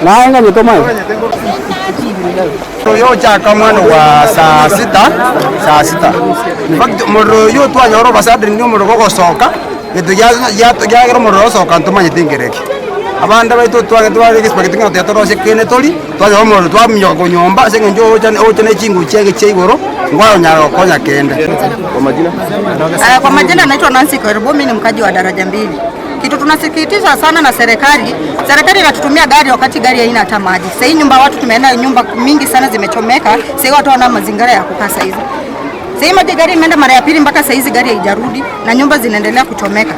Na inga nyetoma. Yo chaka mwano wa saa sita. In fact moro yo twanyoro basadi ndio moro gosoka. Yetu ya moro soka ntuma nyitingereki. Abanda baitu twage spaghetti ngo teatorose kene tori twaje moro twamyo konyomba senge njo ochane chingu chege cheigoro ngwao nyaro konya kende. Kwa majina naitwa Nancy Koirubo, mimi ni mkaji wa daraja 2. Kitu tunasikitisha sana na serikali inatutumia gari wakati gari haina hata maji. Sasa hii nyumba watu tumeenda nyumba mingi sana zimechomeka. Sasa watu wana mazingira ya kukaa sasa hizi. Sasa hii gari imeenda mara ya pili mpaka sasa hizi gari haijarudi na nyumba zinaendelea kuchomeka.